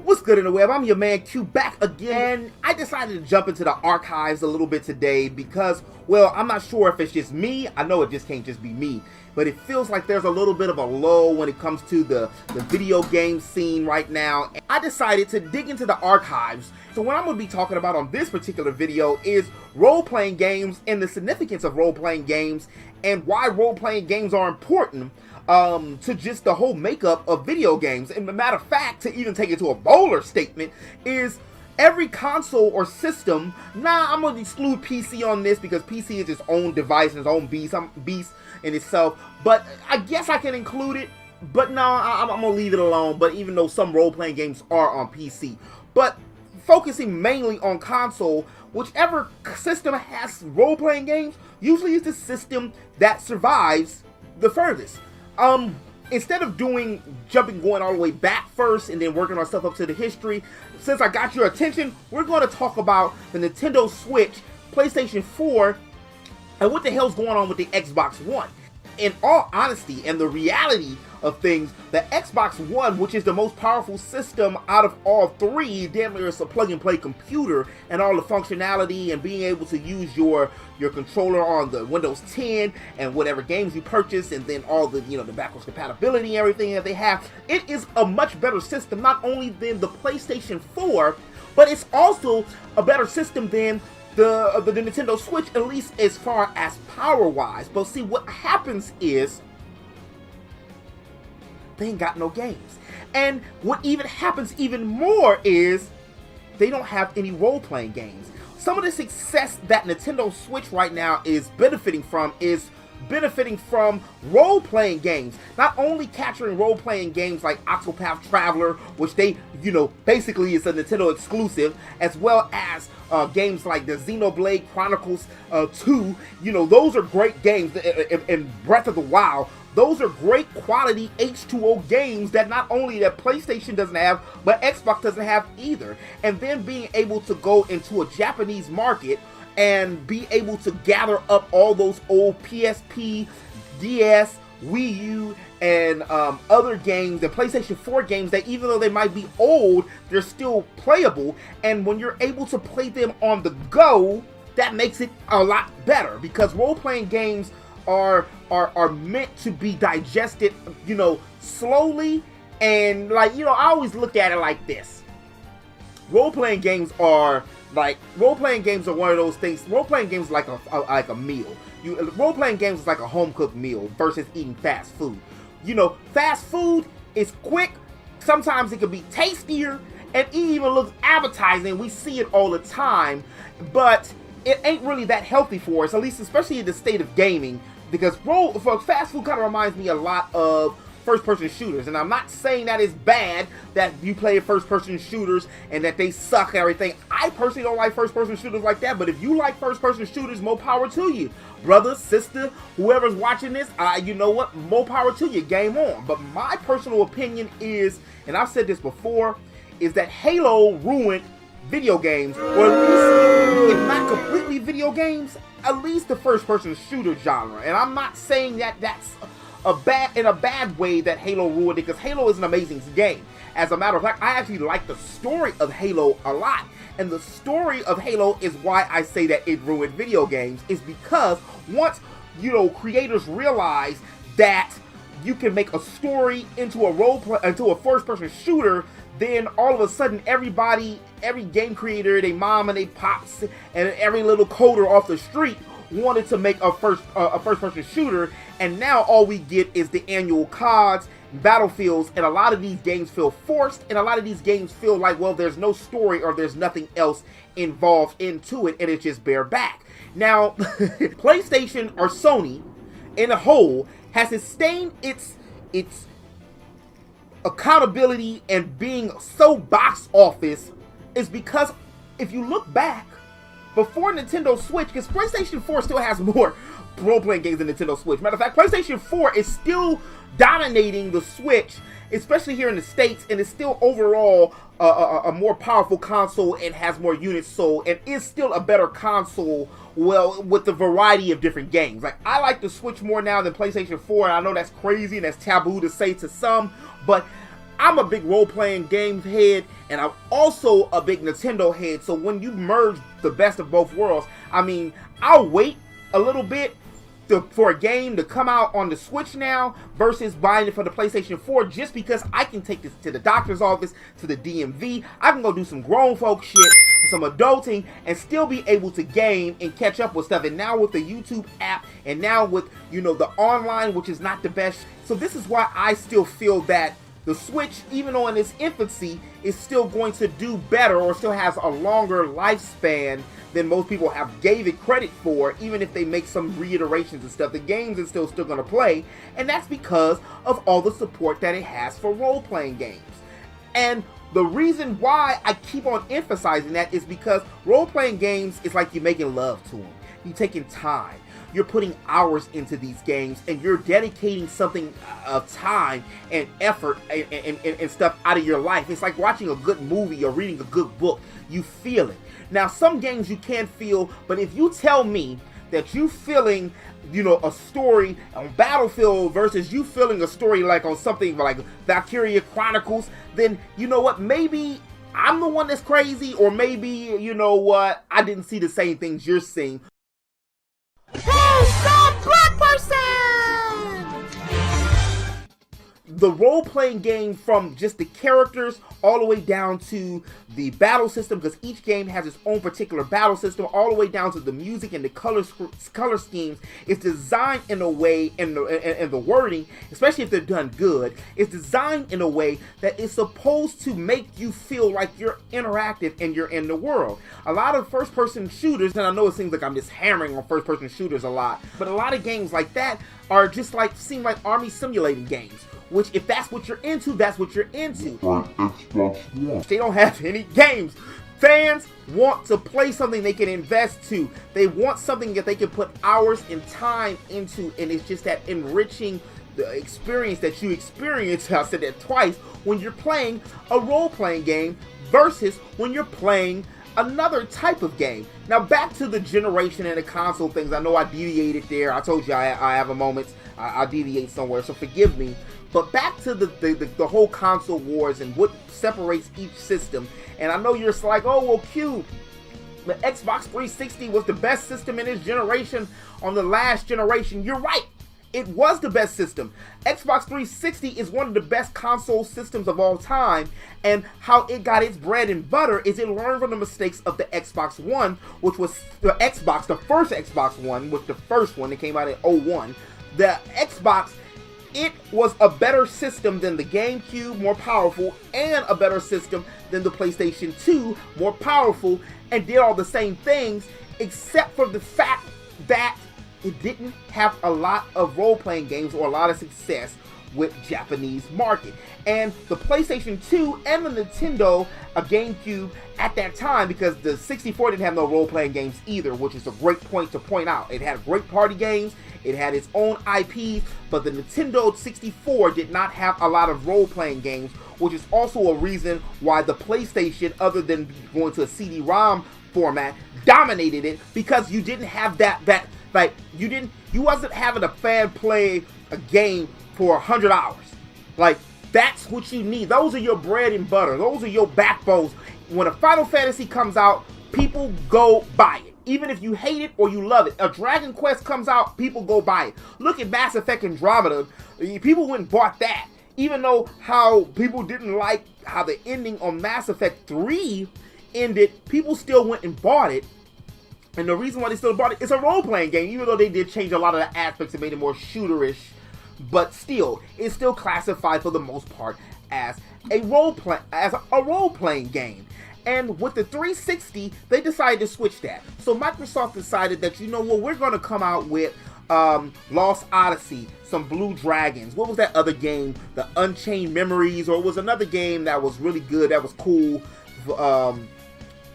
What's good in the web? I'm your man Q back again. I decided to jump into the archives a little bit today because, well, I'm not sure if it's just me. I know it just can't just be me, but it feels like there's a little bit of a lull when it comes to the video game scene right now. I decided to dig into the archives. So what I'm going to be talking about on this particular video is role-playing games and the significance of role-playing games and why role-playing games are important to just the whole makeup of video games. And a matter of fact, to even take it to a bolder statement, is every console or system, I'm going to exclude PC on this because PC is its own device and its own beast in itself, but I guess I can include it, but no, I'm going to leave it alone. But even though some role-playing games are on PC, but focusing mainly on console, whichever system has role-playing games usually is the system that survives the furthest. Instead of going all the way back first and then working ourselves up to the history, since I got your attention, we're going to talk about the Nintendo Switch, PlayStation 4, and what the hell's going on with the Xbox One. In all honesty and the reality of things, the Xbox One, which is the most powerful system out of all three, damn near it's a plug-and-play computer, and all the functionality and being able to use your controller on the Windows 10 and whatever games you purchase, and then all the the backwards compatibility and everything that they have, it is a much better system not only than the PlayStation 4, but it's also a better system than the Nintendo Switch, at least as far as power-wise. But see, what happens is they ain't got no games. And what even happens even more is they don't have any role-playing games. Some of the success that Nintendo Switch right now is benefiting from role-playing games. Not only capturing role-playing games like Octopath Traveler, which they, basically is a Nintendo exclusive, as well as games like the Xenoblade Chronicles 2. Those are great games, and Breath of the Wild. Those are great quality H2O games that not only that PlayStation doesn't have, but Xbox doesn't have either. And then being able to go into a Japanese market and be able to gather up all those old PSP, DS, Wii U, and other games, the PlayStation 4 games that even though they might be old, they're still playable. And when you're able to play them on the go, that makes it a lot better, because role-playing games are meant to be digested, slowly. And I always look at it like this. Role-playing games are one of those things. Role-playing games are like a meal. Role-playing games is like a home-cooked meal versus eating fast food. Fast food is quick. Sometimes it can be tastier, and it even looks appetizing. We see it all the time, but it ain't really that healthy for us, at least especially in the state of gaming, because fast food kind of reminds me a lot of first-person shooters. And I'm not saying that it's bad that you play first-person shooters and that they suck and everything. I personally don't like first-person shooters like that, but if you like first-person shooters, more power to you. Brother, sister, whoever's watching this, you know what? More power to you. Game on. But my personal opinion is, and I've said this before, is that Halo ruined video games, or at least, if not completely video games, at least the first-person shooter genre. And I'm not saying that that's in a bad way that Halo ruined it, because Halo is an amazing game. As a matter of fact, I actually like the story of Halo a lot. And the story of Halo is why I say that it ruined video games, is because once, creators realize that you can make a story into a first-person shooter, then all of a sudden every game creator, they mom and they pops, and every little coder off the street wanted to make a first-person shooter, and now all we get is the annual CODs, Battlefields, and a lot of these games feel forced, and a lot of these games feel like, well, there's no story or there's nothing else involved into it, and it's just bare back. Now, PlayStation or Sony, in a whole, has sustained its accountability and being so box office is because if you look back, before Nintendo Switch, because PlayStation 4 still has more role-playing games than Nintendo Switch. Matter of fact, PlayStation 4 is still dominating the Switch, especially here in the States, and it's still overall a more powerful console and has more units sold, and is still a better console, well, with the variety of different games. Like, I like the Switch more now than PlayStation 4, and I know that's crazy and that's taboo to say to some, but I'm a big role-playing game head, and I'm also a big Nintendo head, so when you merge the best of both worlds, I mean, I'll wait a little bit for a game to come out on the Switch now versus buying it for the PlayStation 4, just because I can take this to the doctor's office, to the DMV. I can go do some grown folk shit, some adulting, and still be able to game and catch up with stuff. And now with the YouTube app, and now with, you know, the online, which is not the best. So this is why I still feel that the Switch, even though in its infancy, is still going to do better, or still has a longer lifespan than most people have gave it credit for. Even if they make some reiterations and stuff, the games are still going to play, and that's because of all the support that it has for role-playing games. And the reason why I keep on emphasizing that is because role-playing games is like you're making love to them. You're taking time. You're putting hours into these games, and you're dedicating something of time and effort and stuff out of your life. It's like watching a good movie or reading a good book. You feel it. Now, some games you can't feel, but if you tell me that you feeling, you know, a story on Battlefield versus you feeling a story like on something like Valkyria Chronicles, then you know what, maybe I'm the one that's crazy, or maybe, you know what, I didn't see the same things you're seeing. Hey, stop, black person! The role-playing game, from just the characters all the way down to the battle system, because each game has its own particular battle system, all the way down to the music and the color schemes, is designed in a way, and the wording, especially if they're done good, is designed in a way that is supposed to make you feel like you're interactive and you're in the world. A lot of first-person shooters, and I know it seems like I'm just hammering on first-person shooters a lot, but a lot of games like that are just like, seem like army simulating games. Which, if that's what you're into, that's what you're into. Xbox One. They don't have any games. Fans want to play something they can invest to. They want something that they can put hours and time into, and it's just that enriching the experience that you experience, I said that twice, when you're playing a role-playing game versus when you're playing another type of game. Now, back to the generation and the console things. I know I deviated there. I told you I have a moment. I deviate somewhere, so forgive me. But back to the whole console wars and what separates each system. And I know you're like, oh, well, Q, the Xbox 360 was the best system in its generation on the last generation. You're right. It was the best system. Xbox 360 is one of the best console systems of all time, and how it got its bread and butter is it learned from the mistakes of the Xbox One, which was the first Xbox One, was the first one that came out in 01. The Xbox, it was a better system than the GameCube, more powerful, and a better system than the PlayStation 2, more powerful, and did all the same things, except for the fact that it didn't have a lot of role-playing games or a lot of success with Japanese market. And the PlayStation 2 and the Nintendo, a GameCube at that time, because the 64 didn't have no role-playing games either, which is a great point to point out. It had great party games, it had its own IPs, but the Nintendo 64 did not have a lot of role-playing games, which is also a reason why the PlayStation, other than going to a CD-ROM format, dominated it, because you didn't have that like, you wasn't having a fan play a game for 100 hours. Like, that's what you need. Those are your bread and butter. Those are your backbones. When a Final Fantasy comes out, people go buy it. Even if you hate it or you love it. A Dragon Quest comes out, people go buy it. Look at Mass Effect Andromeda. People went and bought that. Even though how people didn't like how the ending on Mass Effect 3 ended, people still went and bought it. And the reason why they still bought it, it's a role-playing game, even though they did change a lot of the aspects and made it more shooterish. But still, it's still classified for the most part as a role-playing game. And with the 360, they decided to switch that. So Microsoft decided that, you know what, we're going to come out with Lost Odyssey, some Blue Dragons. What was that other game? The Unchained Memories, or it was another game that was really good, that was cool.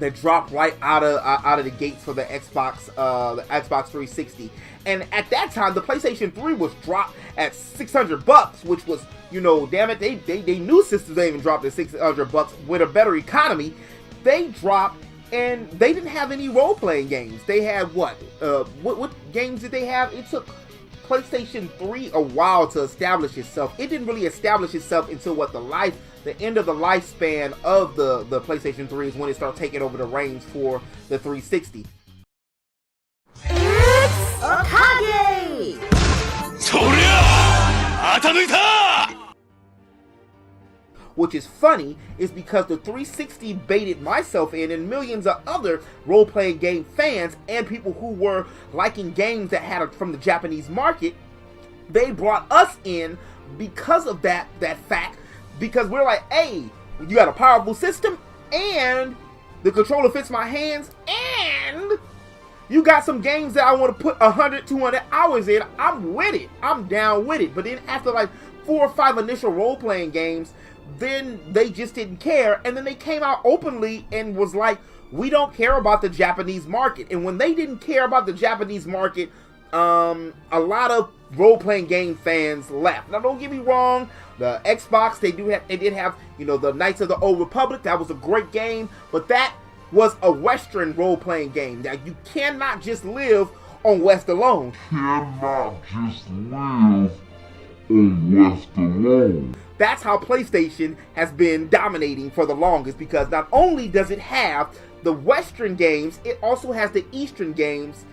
that dropped right out of the gates for the Xbox 360. And at that time, the PlayStation 3 was dropped at $600, which was, you know, damn it, they knew systems they even dropped at $600 with a better economy. They dropped, and they didn't have any role-playing games. They had what games did they have? It took PlayStation 3 a while to establish itself. It didn't really establish itself until the end of the lifespan of the PlayStation 3 is when it started taking over the reins for the 360. It's Akage! Which is funny, is because the 360 baited myself in and millions of other role-playing game fans and people who were liking games that had from the Japanese market. They brought us in because of that fact, because we're like, hey, you got a powerful system, and the controller fits my hands, and you got some games that I want to put 100, 200 hours in. I'm with it. I'm down with it. But then after like 4 or 5 initial role-playing games, then they just didn't care, and then they came out openly and was like, we don't care about the Japanese market. And when they didn't care about the Japanese market, a lot of role-playing game fans left. Now don't get me wrong, the Xbox, they did have, you know, the Knights of the Old Republic. That was a great game, but that was a Western role-playing game. Now you cannot just live on West alone. That's how PlayStation has been dominating for the longest, because not only does it have the Western games, it also has the Eastern games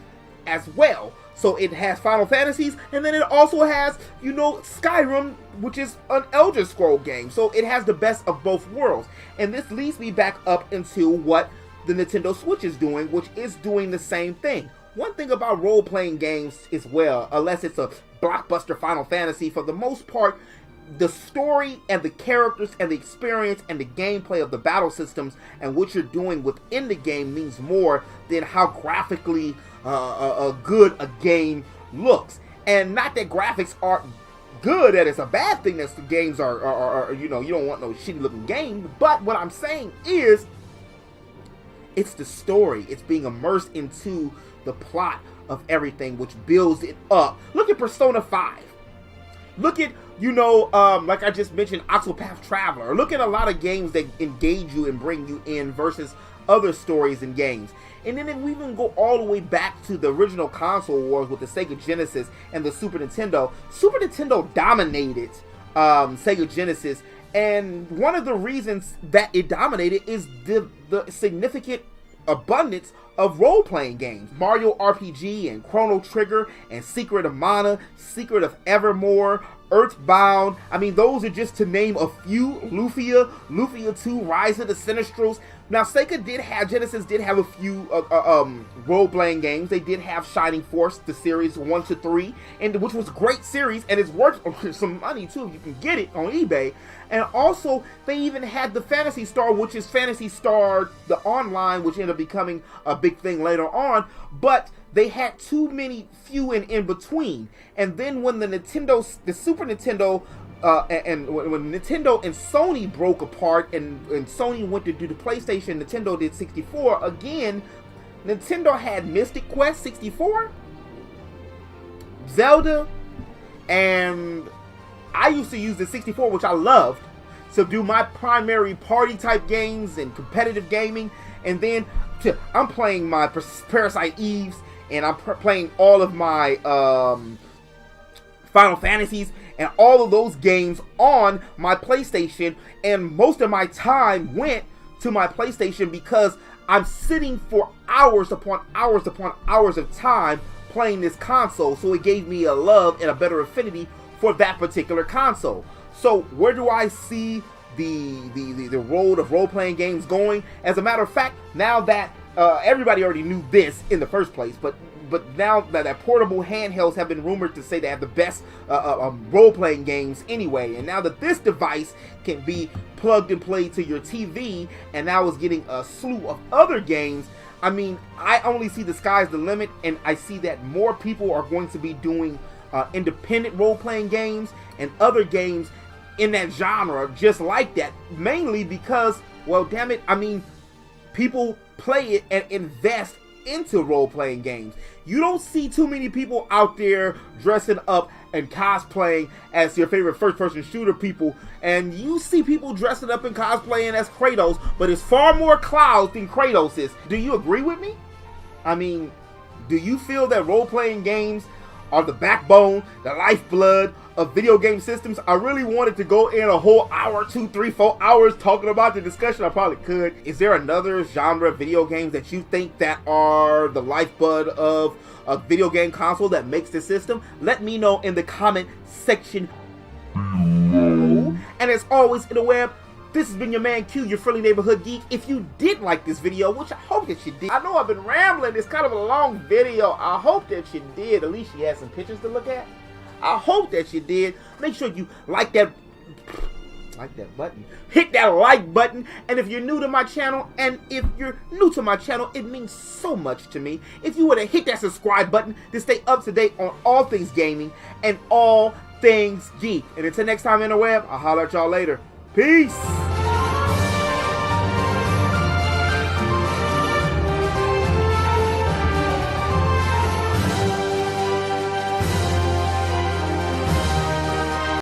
as well. So it has Final Fantasies, and then it also has, you know, Skyrim, which is an Elder Scroll game. So it has the best of both worlds. And this leads me back up into what the Nintendo Switch is doing, which is doing the same thing. One thing about role-playing games as well, unless it's a blockbuster Final Fantasy, for the most part, the story and the characters and the experience and the gameplay of the battle systems and what you're doing within the game means more than how graphically good a game looks. And not that graphics aren't good, that it's a bad thing that the games are you know, you don't want no shitty looking game, but what I'm saying is, it's the story. It's being immersed into the plot of everything, which builds it up. Look at Persona 5. Look at, you know, like I just mentioned, Octopath Traveler. Look at a lot of games that engage you and bring you in versus other stories and games. And then if we even go all the way back to the original console wars with the Sega Genesis and the Super Nintendo. Super Nintendo dominated Sega Genesis, and one of the reasons that it dominated is the significant abundance of role-playing games. Mario RPG and Chrono Trigger and Secret of Mana, Secret of Evermore, Earthbound. I mean, those are just to name a few. Lufia 2, Rise of the Sinistrals. Now, Genesis did have a few role-playing games. They did have Shining Force, the series 1 to 3, and which was a great series, and it's worth some money too if you can get it on eBay. And also, they even had the Phantasy Star, which is Phantasy Star the Online, which ended up becoming a big thing later on. But they had too many few in between. And then when the Super Nintendo, and when Nintendo and Sony broke apart, and Sony went to do the PlayStation, Nintendo did 64. Again, Nintendo had Mystic Quest 64, Zelda, and I used to use the 64, which I loved, to do my primary party type games and competitive gaming. And then I'm playing my Parasite Eves, and I'm playing all of my Final Fantasies and all of those games on my PlayStation. And most of my time went to my PlayStation because I'm sitting for hours upon hours upon hours of time playing this console. So it gave me a love and a better affinity for that particular console. So where do I see the road of role-playing games going? As a matter of fact, now that everybody already knew this in the first place, but now that portable handhelds have been rumored to say they have the best role-playing games anyway, and now that this device can be plugged and played to your TV, and now is getting a slew of other games, I mean, I only see the sky's the limit, and I see that more people are going to be doing independent role-playing games and other games in that genre just like that, mainly because, well, damn it, I mean, people play it and invest into role-playing games. You don't see too many people out there dressing up and cosplaying as your favorite first-person shooter people, and you see people dressing up and cosplaying as Kratos, but it's far more Cloud than Kratos is. Do you agree with me? I mean, do you feel that role-playing games are the backbone, the lifeblood of video game systems? I really wanted to go in a whole hour, 2, 3, 4 hours talking about the discussion. I probably could. Is there another genre of video games that you think that are the lifeblood of a video game console that makes the system? Let me know in the comment section below. And as always, in the web, this has been your man Q, your friendly neighborhood geek. If you did like this video, which I hope that you did. I know I've been rambling. It's kind of a long video. I hope that you did. At least you had some pictures to look at. I hope that you did. Make sure you like that button. Hit that like button. And if you're new to my channel, it means so much to me if you were to hit that subscribe button to stay up to date on all things gaming and all things geek. And until next time in the web, I'll holler at y'all later. Peace.